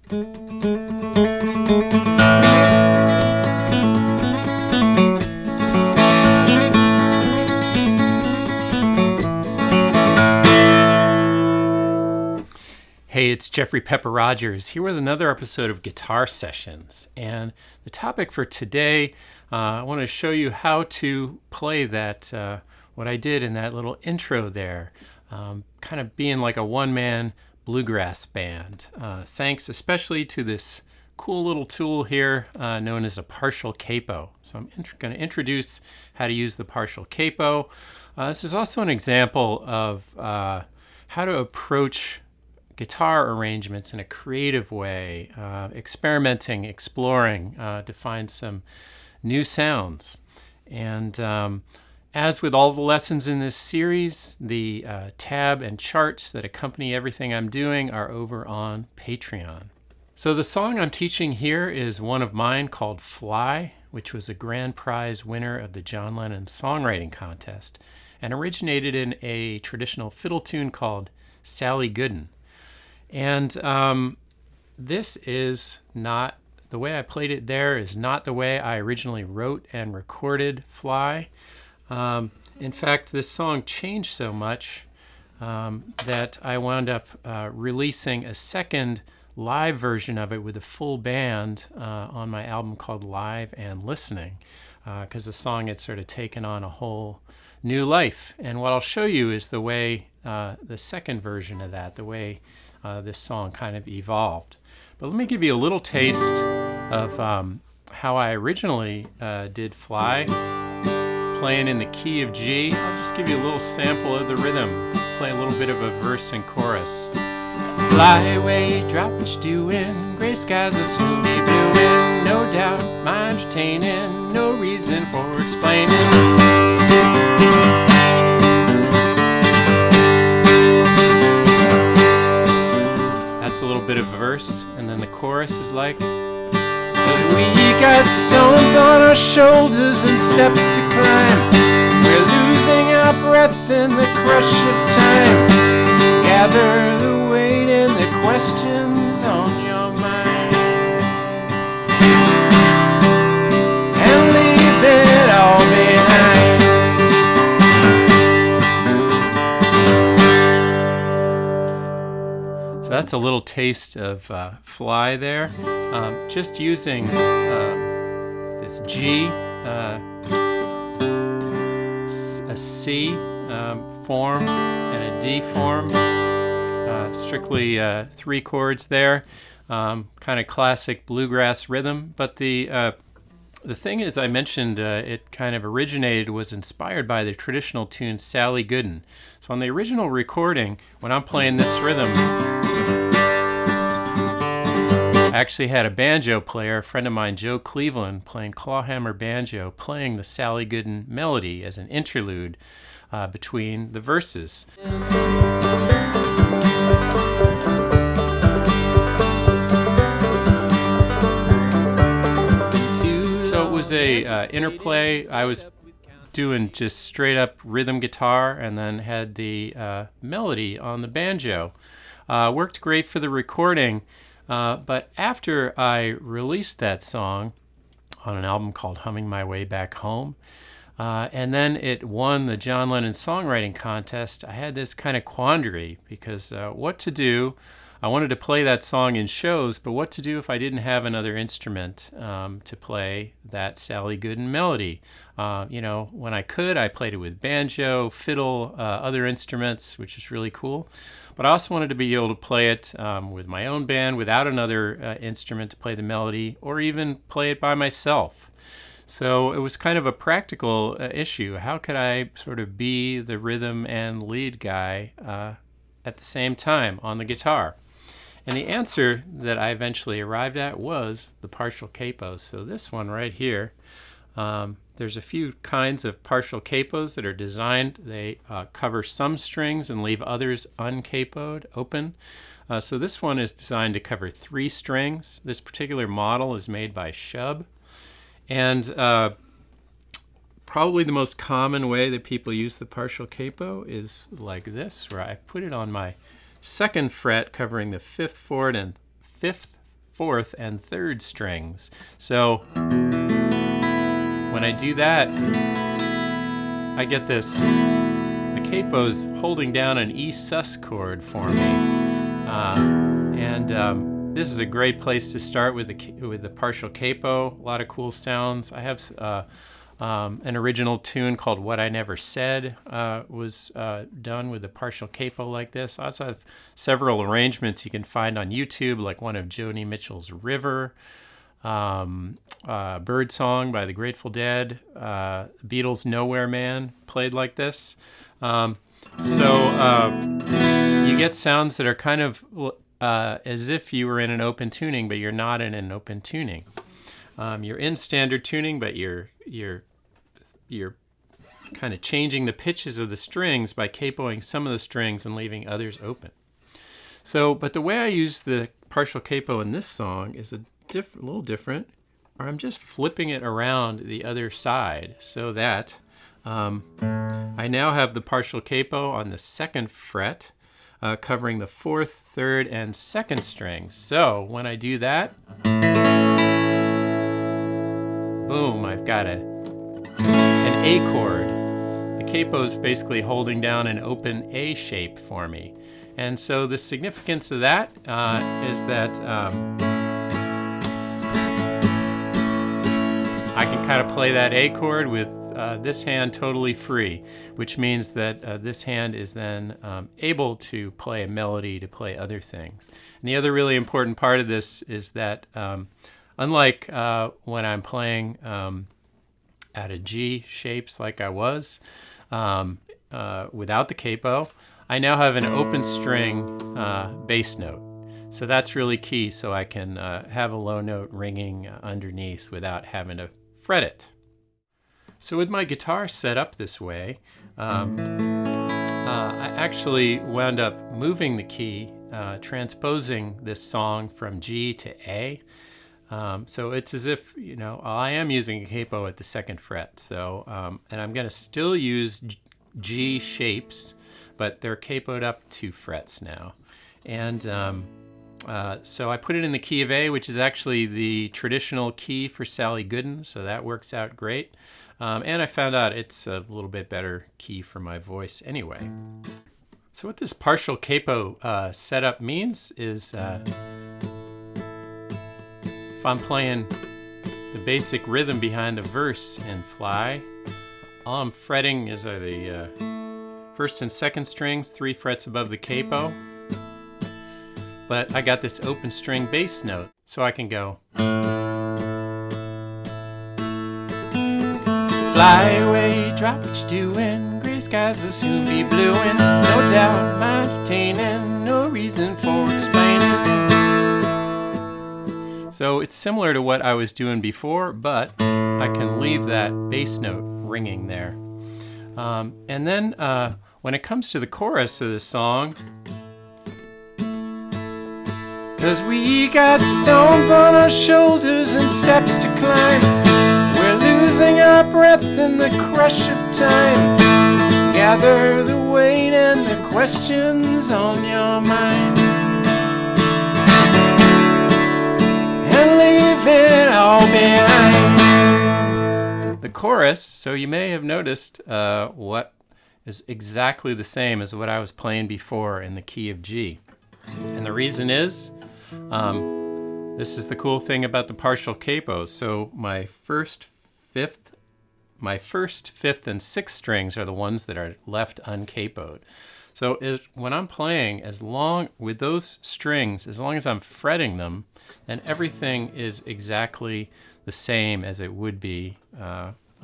Hey, it's Jeffrey Pepper Rogers here with another episode of Guitar Sessions. And the topic for today, I want to show you how to play that, what I did in that little intro there, kind of being like a one-man bluegrass band. Thanks especially to this cool little tool here known as a partial capo. So I'm going to introduce how to use the partial capo. This is also an example of how to approach guitar arrangements in a creative way, experimenting, exploring to find some new sounds. And as with all the lessons in this series, the tab and charts that accompany everything I'm doing are over on Patreon. So the song I'm teaching here is one of mine called Fly, which was a grand prize winner of the John Lennon Songwriting Contest and originated in a traditional fiddle tune called Sally Gooden. And this is not, the way I played it there is not the way I originally wrote and recorded Fly. In fact, this song changed so much that I wound up releasing a second live version of it with a full band on my album called Live and Listening, because the song had sort of taken on a whole new life. And what I'll show you is the way, the second version of that, the way this song kind of evolved. But let me give you a little taste of how I originally did Fly, playing in the key of G. I'll just give you a little sample of the rhythm, play a little bit of a verse and chorus. Fly away, drop what you're doing, gray skies will soon be blueing, no doubt, mind entertaining, no reason for explaining. A little bit of verse, and then the chorus is like, but we got stones on our shoulders and steps to climb, we're losing our breath in the crush of time, gather the weight and the questions on your mind, and leave it all behind. So that's a little taste of Fly there. Just using this G, a C form, and a D form. Strictly 3 chords there. Kind of classic bluegrass rhythm. But the thing is, I mentioned it kind of originated, was inspired by the traditional tune Sally Gooden. So on the original recording, when I'm playing this rhythm, I actually had a banjo player, a friend of mine, Joe Cleveland, playing clawhammer banjo, playing the Sally Gooden melody as an interlude between the verses. So it was a interplay. I was doing just straight up rhythm guitar and then had the melody on the banjo. Worked great for the recording. But after I released that song on an album called Humming My Way Back Home, and then it won the John Lennon Songwriting Contest, I had this kind of quandary because what to do. I wanted to play that song in shows, but what to do if I didn't have another instrument to play that Sally Gooden melody? When I could, I played it with banjo, fiddle, other instruments, which is really cool. But I also wanted to be able to play it with my own band without another instrument to play the melody, or even play it by myself. So it was kind of a practical issue. How could I sort of be the rhythm and lead guy at the same time on the guitar? And the answer that I eventually arrived at was the partial capos. So this one right here, there's a few kinds of partial capos that are designed. They cover some strings and leave others uncapoed, open. So this one is designed to cover 3 strings. This particular model is made by Shub. And probably the most common way that people use the partial capo is like this, where I put it on my 2nd fret covering the 5th fourth and third strings. So when I do that, I get this. The capo's holding down an E sus chord for me. This is a great place to start with the partial capo. A lot of cool sounds. I have an original tune called What I Never Said was done with a partial capo like this. I also have several arrangements you can find on YouTube, like one of Joni Mitchell's River, Bird Song by the Grateful Dead, Beatles' Nowhere Man played like this. You get sounds that are kind of as if you were in an open tuning, but you're not in an open tuning. You're in standard tuning, but you're kind of changing the pitches of the strings by capoing some of the strings and leaving others open. But the way I use the partial capo in this song is a little different, or I'm just flipping it around the other side so that I now have the partial capo on the 2nd fret, covering the 4th, 3rd, and 2nd strings. So when I do that, boom, I've got an A chord. The capo is basically holding down an open A shape for me. And so the significance of that is that I can kind of play that A chord with this hand totally free, which means that this hand is then able to play a melody, to play other things. And the other really important part of this is that unlike when I'm playing out of G shapes like I was without the capo, I now have an open string bass note. So that's really key, so I can have a low note ringing underneath without having to fret it. So with my guitar set up this way, I actually wound up moving the key, transposing this song from G to A. So it's as if, I am using a capo at the 2nd fret. So, and I'm going to still use G shapes, but they're capoed up 2 frets now. And so I put it in the key of A, which is actually the traditional key for Sally Gooden, so that works out great. And I found out it's a little bit better key for my voice anyway. So what this partial capo setup means is if I'm playing the basic rhythm behind the verse in Fly, all I'm fretting is the 1st and 2nd strings, 3 frets above the capo. But I got this open string bass note, so I can go. Fly away, drop what you're doing, gray skies will soon be blueing, no doubt mind attaining, no reason for explaining. So it's similar to what I was doing before, but I can leave that bass note ringing there. And then when it comes to the chorus of this song, 'cause we got stones on our shoulders and steps to climb, we're losing our breath in the crush of time. Gather the weight and the questions on your mind, and leave it all behind. The chorus, so you may have noticed what is exactly the same as what I was playing before in the key of G. And the reason is, this is the cool thing about the partial capo. So my first, 5th, and 6th strings are the ones that are left uncapoed. So when I'm playing, with those strings, as long as I'm fretting them, then everything is exactly the same as it would be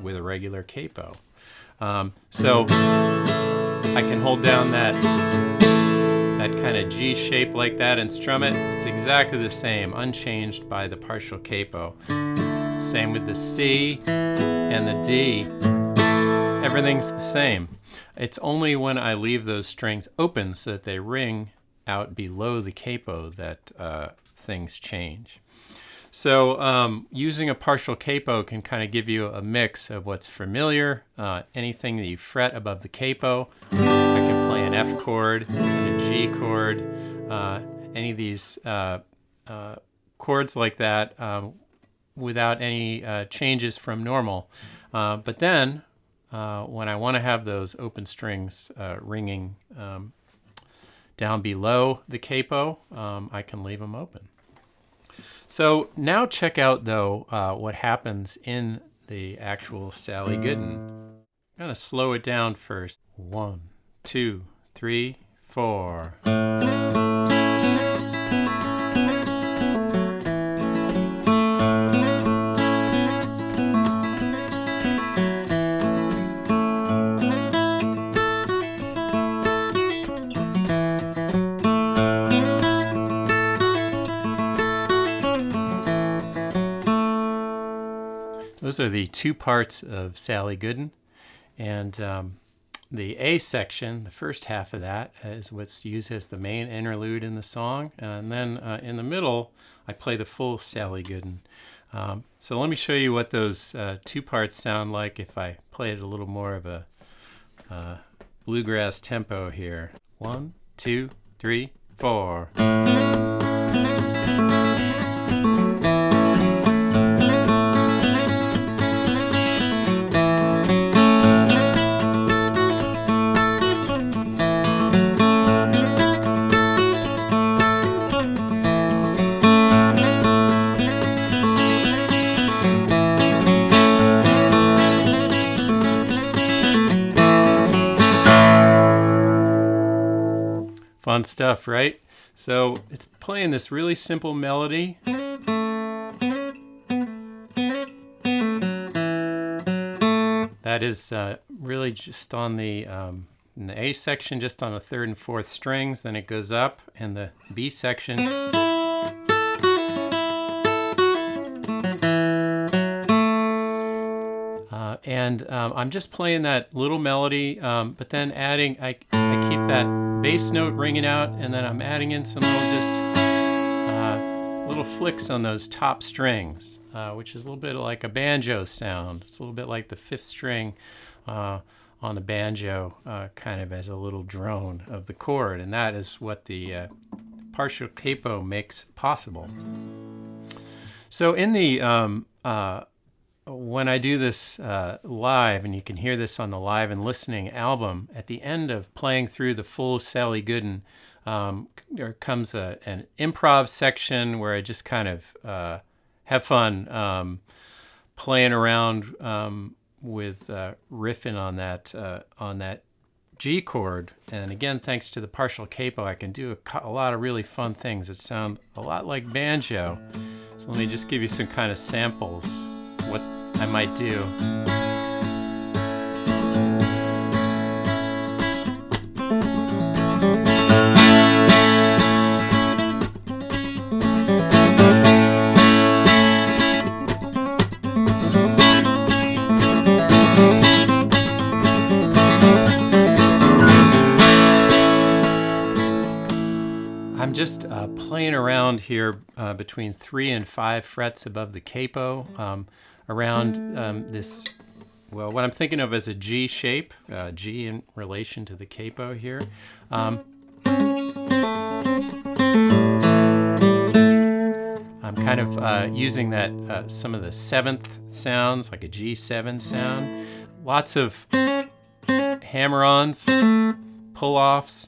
with a regular capo. So I can hold down that kind of G shape like that and strum it. It's exactly the same, unchanged by the partial capo. Same with the C and the D. Everything's the same. It's only when I leave those strings open so that they ring out below the capo that things change. So using a partial capo can kind of give you a mix of what's familiar, anything that you fret above the capo. I can play an F chord and a G chord, any of these chords like that without any changes from normal. But then when I want to have those open strings ringing down below the capo, I can leave them open. So now check out, though, what happens in the actual Sally Gooden. I'm going to slow it down first. 1, 2, 3, 4. Those are the two parts of Sally Gooden, and the A section, the first half of that, is what's used as the main interlude in the song, and then in the middle I play the full Sally Gooden. So let me show you what those two parts sound like if I play it a little more of a bluegrass tempo here. 1, 2, 3, 4. Fun stuff, right? So it's playing this really simple melody. That is really just on the in the A section, just on the 3rd and 4th strings. Then it goes up in the B section. I'm just playing that little melody, but then adding, I keep that bass note ringing out, and then I'm adding in some little flicks on those top strings, which is a little bit like a banjo sound. It's a little bit like the 5th string on the banjo, kind of as a little drone of the chord, and that is what the partial capo makes possible. So in the when I do this live, and you can hear this on the Live and Listening album, at the end of playing through the full Sally Gooden, there comes an improv section where I just kind of have fun playing around with riffing on that G chord. And again, thanks to the partial capo, I can do a lot of really fun things that sound a lot like banjo. So let me just give you some kind of samples what I might do. I'm just playing around here between 3 and 5 frets above the capo, around this, well, what I'm thinking of as a G shape, G in relation to the capo here. I'm kind of using that some of the 7th sounds, like a G7 sound. Lots of hammer-ons, pull-offs.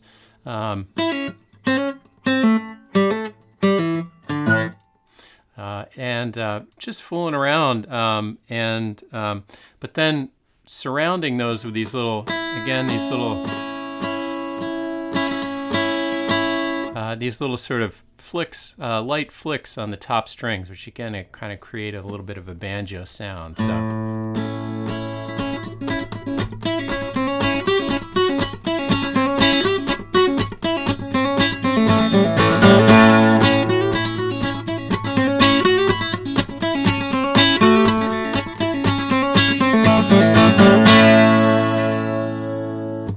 And just fooling around, but then surrounding those with these little, again, these little sort of flicks, light flicks on the top strings, which again, kind of create a little bit of a banjo sound. So.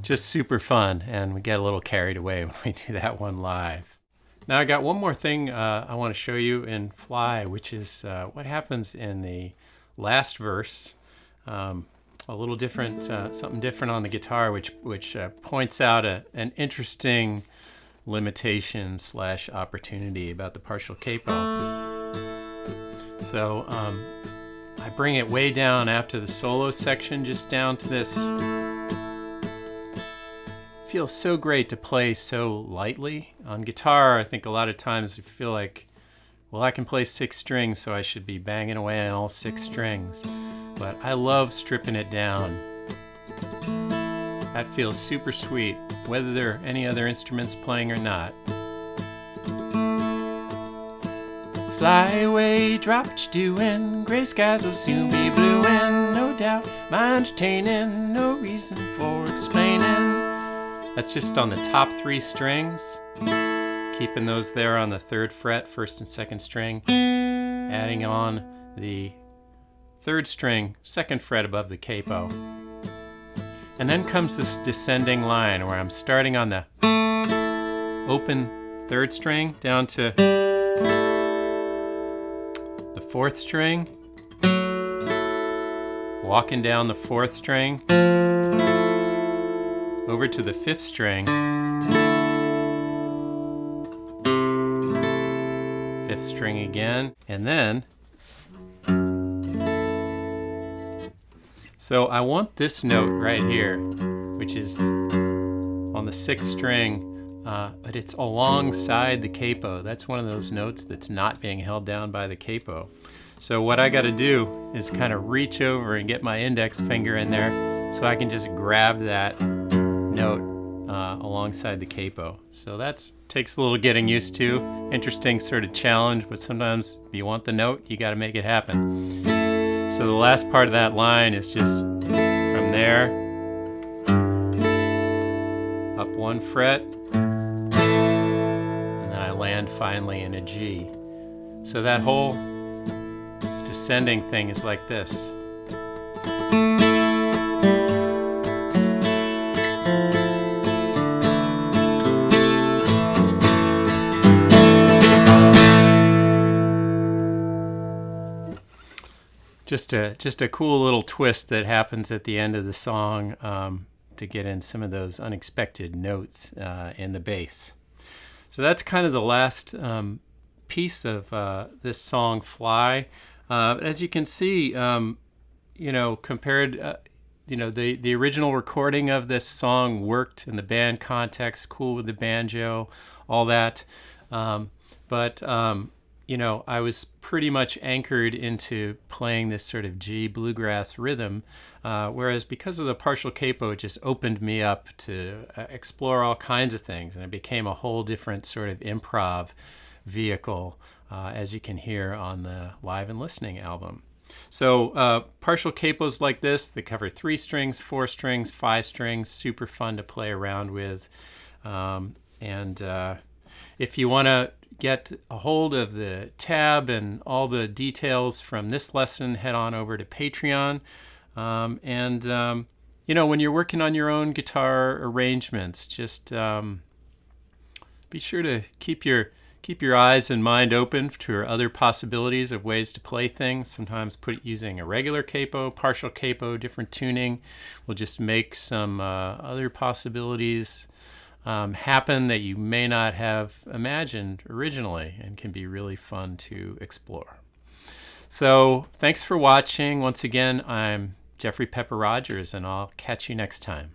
Just super fun, and we get a little carried away when we do that one live. Now I got one more thing I want to show you in Fly, which is what happens in the last verse. A little different, something different on the guitar, which points out an interesting limitation / opportunity about the partial capo. So I bring it way down after the solo section, just down to this. Feels so great to play so lightly. On guitar, I think a lot of times you feel like, well, I can play 6 strings, so I should be banging away on all 6 strings. But I love stripping it down. That feels super sweet, whether there are any other instruments playing or not. Fly away, drop what you're doing. Gray skies will soon be blue, and no doubt, my entertaining, no reason for explaining. That's just on the top 3 strings. Keeping those there on the 3rd fret, 1st and 2nd string. Adding on the 3rd string, 2nd fret above the capo. And then comes this descending line where I'm starting on the open 3rd string down to the 4th string, walking down the 4th string, over to the 5th string, 5th string again, and then, so I want this note right here, which is on the 6th string, but it's alongside the capo. That's one of those notes that's not being held down by the capo. So what I got to do is kind of reach over and get my index finger in there so I can just grab that note alongside the capo. So that takes a little getting used to. Interesting sort of challenge, but sometimes if you want the note, you got to make it happen. So the last part of that line is just from there, up 1 fret, and then I land finally in a G. So that whole descending thing is like this. Just a cool little twist that happens at the end of the song to get in some of those unexpected notes in the bass. So that's kind of the last piece of this song, Fly. As you can see, compared, the original recording of this song worked in the band context, cool with the banjo, all that. I was pretty much anchored into playing this sort of G bluegrass rhythm, whereas because of the partial capo, it just opened me up to explore all kinds of things, and it became a whole different sort of improv vehicle, as you can hear on the Live and Listening album. So partial capos like this, they cover 3 strings, 4 strings, 5 strings, super fun to play around with. If you want to get a hold of the tab and all the details from this lesson, head on over to Patreon. When you're working on your own guitar arrangements, just be sure to keep your eyes and mind open to other possibilities of ways to play things. Sometimes using a regular capo, partial capo, different tuning will just make some other possibilities happen that you may not have imagined originally, and can be really fun to explore. So thanks for watching. Once again, I'm Jeffrey Pepper Rogers, and I'll catch you next time.